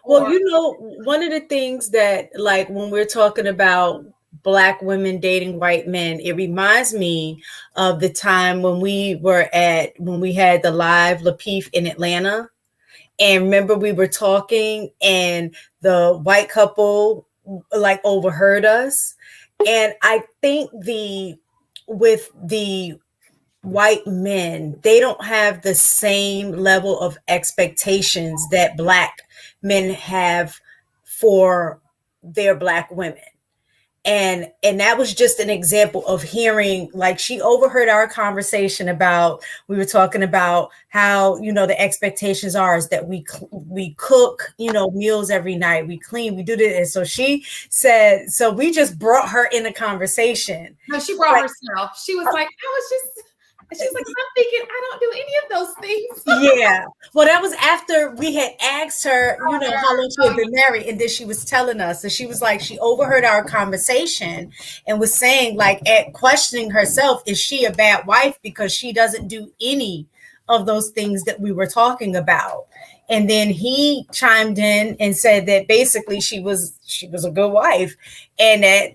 Well, one of the things that, like, when we're talking about Black women dating white men, it reminds me of the time when we had the live Lapeef in Atlanta. And remember, we were talking, and the white couple like overheard us. And I think with the white men, they don't have the same level of expectations that Black men have for their Black women. And that was just an example of hearing, like, she overheard our conversation about, we were talking about how, the expectations are is that we cook, meals every night, we clean, we do this. And so she said, so we just brought her in a conversation. No, she brought herself. She was like, she's like, I'm thinking I don't do any of those things. Yeah. Well, that was after we had asked her, how long she had been married. And then she was telling us. And she was like, she overheard our conversation and was saying, like, questioning herself, is she a bad wife because she doesn't do any of those things that we were talking about? And then he chimed in and said that basically she was a good wife, and that,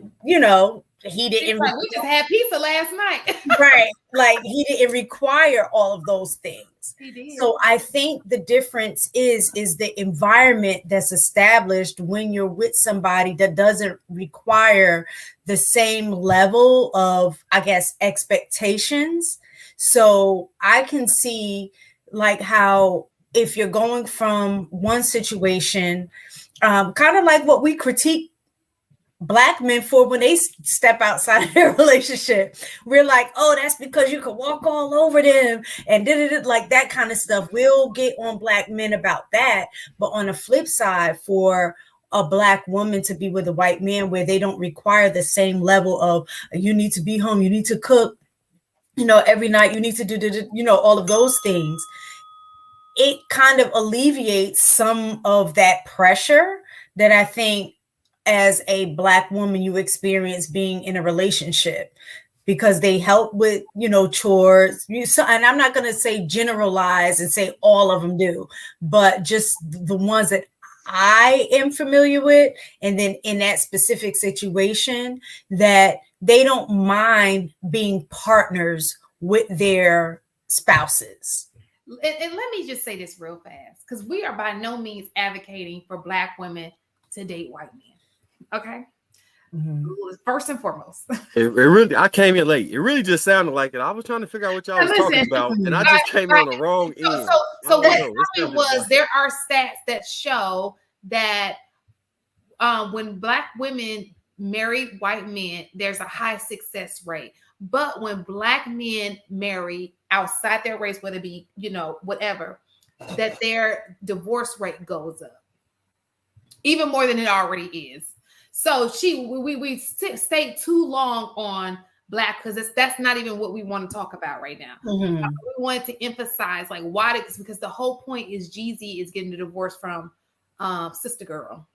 he didn't. Like, we just had pizza last night. Right. Like, he didn't require all of those things. He did. So I think the difference is the environment that's established when you're with somebody that doesn't require the same level of, I guess, expectations. So I can see, like, how if you're going from one situation, kind of like what we critique Black men for when they step outside of their relationship, we're like, oh, that's because you can walk all over them and like that kind of stuff. We'll get on Black men about that. But on the flip side, for a Black woman to be with a white man where they don't require the same level of, you need to be home, you need to cook, every night, you need to do, all of those things, it kind of alleviates some of that pressure that I think as a Black woman you experience being in a relationship, because they help with, chores. And I'm not going to say generalize and say all of them do, but just the ones that I am familiar with. And then in that specific situation, that they don't mind being partners with their spouses. And let me just say this real fast, because we are by no means advocating for Black women to date white men. Okay. Mm-hmm. First and foremost, it really, I came in late. It really just sounded like it. I was trying to figure out what y'all was talking about, and I just came on the wrong end. So what happened was, there are stats that show that when Black women marry white men, there's a high success rate. But when Black men marry outside their race, whether it be, whatever, that their divorce rate goes up even more than it already is. So we stayed too long on Black, because that's not even what we want to talk about right now. Mm-hmm. We wanted to emphasize, like, why? Because the whole point is Jeezy is getting a divorce from Sister Girl,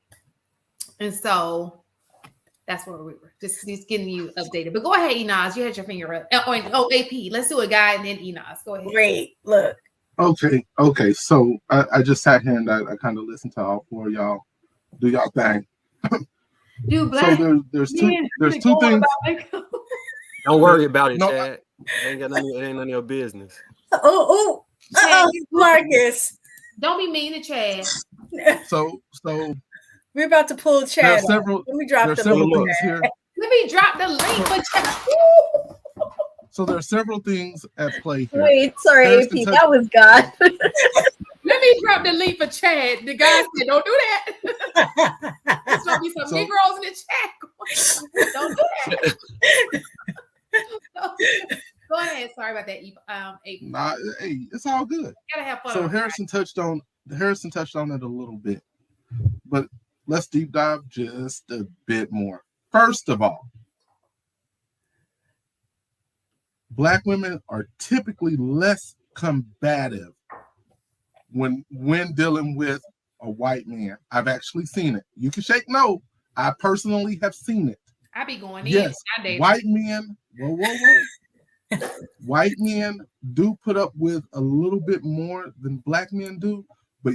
and so that's where we were. Just getting you updated. But go ahead, Enos. You had your finger up. Oh, AP. Let's do a guy and then Enos. Go ahead. Great. Look. Okay. So I just sat here and I kind of listened to all four of y'all do y'all thing. Dude, Black. So there's two things. Don't worry about it, Chad. It ain't none of your business. Marcus. Don't be mean to Chad. So we're about to pull Chad. Let me drop the link here. Let me drop the link for Chad. So there are several things at play here. Wait, sorry, AP, that was God. Let me drop the link for Chad. The guy said, don't do that. There's going to be some Negroes in the chat. Don't do that. Go ahead. Sorry about that. Nah, hey, it's all good. You gotta have fun. So Harrison touched on it a little bit, but let's deep dive just a bit more. First of all, Black women are typically less combative when dealing with a white man. I've actually seen it. You can shake no. I personally have seen it. I be going in. Yes, white men. Whoa. White men do put up with a little bit more than Black men do, but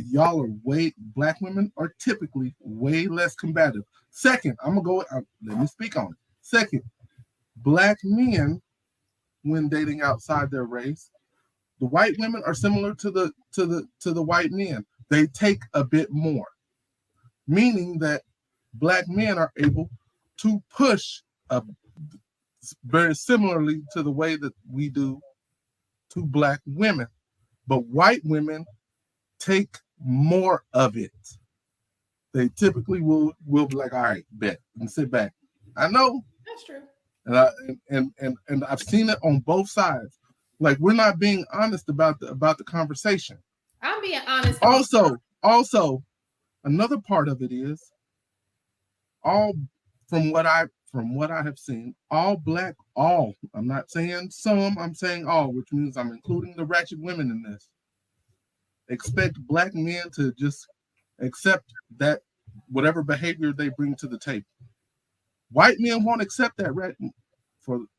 black women are typically way less combative. Second, let me speak on it. Second, black men, when dating outside their race, the white women are similar to the white men. They take a bit more, meaning that black men are able to push very similarly to the way that we do to black women. But white women take more of it. They typically will be like, all right, bet, and sit back. I know. That's true. And I've seen it on both sides. Like, we're not being honest about the conversation. I'm being honest. Also, another part of it is from what I have seen, I'm not saying some, I'm saying all, which means I'm including the ratchet women in this. Expect black men to just accept that whatever behavior they bring to the table. White men won't accept that, right?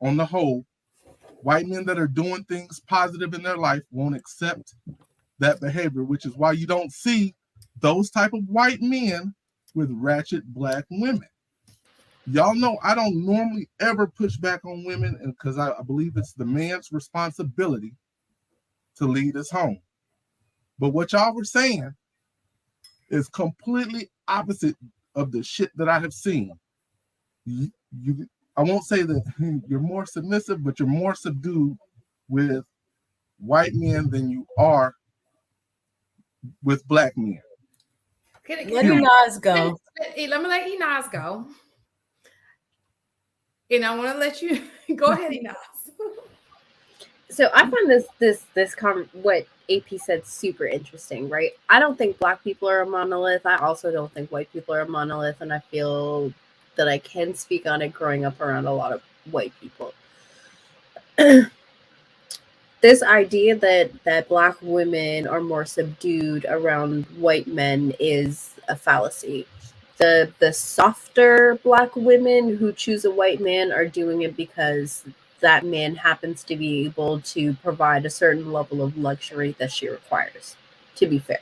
On the whole, white men that are doing things positive in their life won't accept that behavior, which is why you don't see those type of white men with ratchet black women. Y'all know I don't normally ever push back on women, because I believe it's the man's responsibility to lead us home. But what y'all were saying is completely opposite of the shit that I have seen. I won't say that you're more submissive, but you're more subdued with white men than you are with black men. Let Enos go. Let me let Enos go. And I want to let you go ahead, Enos. So I find what AP said super interesting, right? I don't think black people are a monolith. I also don't think white people are a monolith, and I feel that I can speak on it growing up around a lot of white people. This idea that black women are more subdued around white men is a fallacy. The softer black women who choose a white man are doing it because that man happens to be able to provide a certain level of luxury that she requires, to be fair.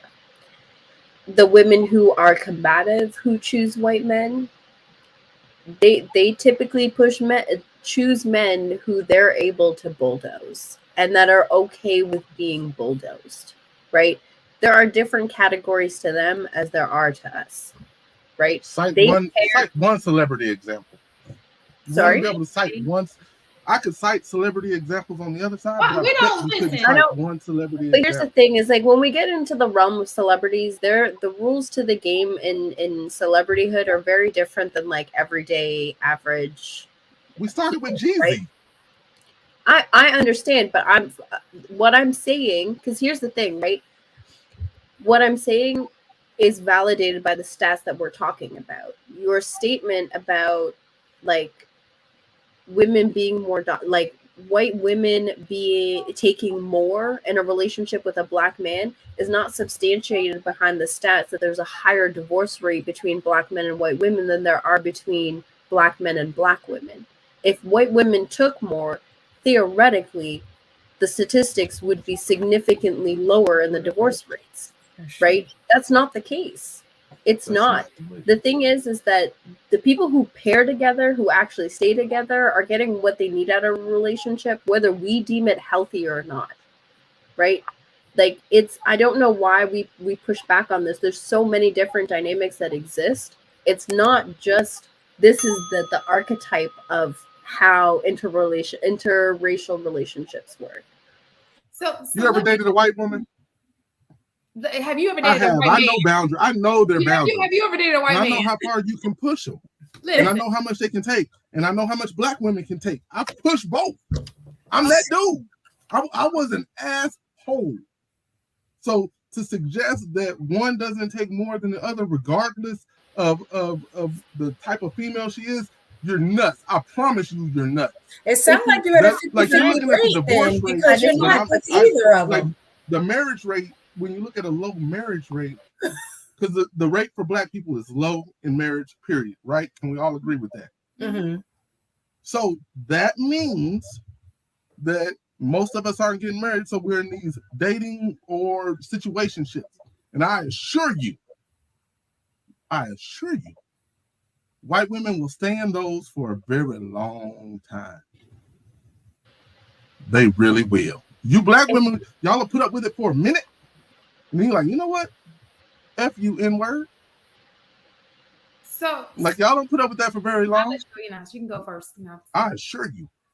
The women who are combative, who choose white men, they typically choose men who they're able to bulldoze and that are okay with being bulldozed, right? There are different categories to them as there are to us, right? Cite one celebrity example. Sorry? Be able to cite one. I could cite celebrity examples on the other side, but we don't listen. Cite one celebrity but here's the thing is, like, when we get into the realm of celebrities, the rules to the game in celebrityhood are very different than like everyday average. We started with Jeezy. Right? I understand, but what I'm saying, because here's the thing, right? What I'm saying is validated by the stats that we're talking about. Your statement about like women being more like white women taking more in a relationship with a black man is not substantiated behind the stats that there's a higher divorce rate between black men and white women than there are between black men and black women. If white women took more, theoretically, the statistics would be significantly lower in the divorce rates, right? That's not the case. It's not. The thing is that the people who pair together, who actually stay together, are getting what they need out of a relationship, whether we deem it healthy or not, right? Like, I don't know why we push back on this. There's so many different dynamics that exist. It's not just, this is the archetype of how interracial relationships work. So you ever dated a white woman? Have you ever dated a white man? I know boundaries. I know their boundaries. Have you ever dated a white man? I know how far you can push them. Listen. And I know how much they can take. And I know how much black women can take. I push both. I'm that dude. I was an asshole. So to suggest that one doesn't take more than the other, regardless of the type of female she is, you're nuts. I promise you're nuts. It sounds like you're at a 50-50 rate then, because you're not with either of them. The marriage rate, when you look at a low marriage rate, because the rate for black people is low in marriage, period, right? Can we all agree with that? Mm-hmm. So that means that most of us aren't getting married, so we're in these dating or situationships. And I assure you, white women will stay in those for a very long time. They really will. You black women, y'all will put up with it for a minute. And then you're like, you know what? F you, N-word. So like y'all don't put up with that for very long. You can go first. I assure you,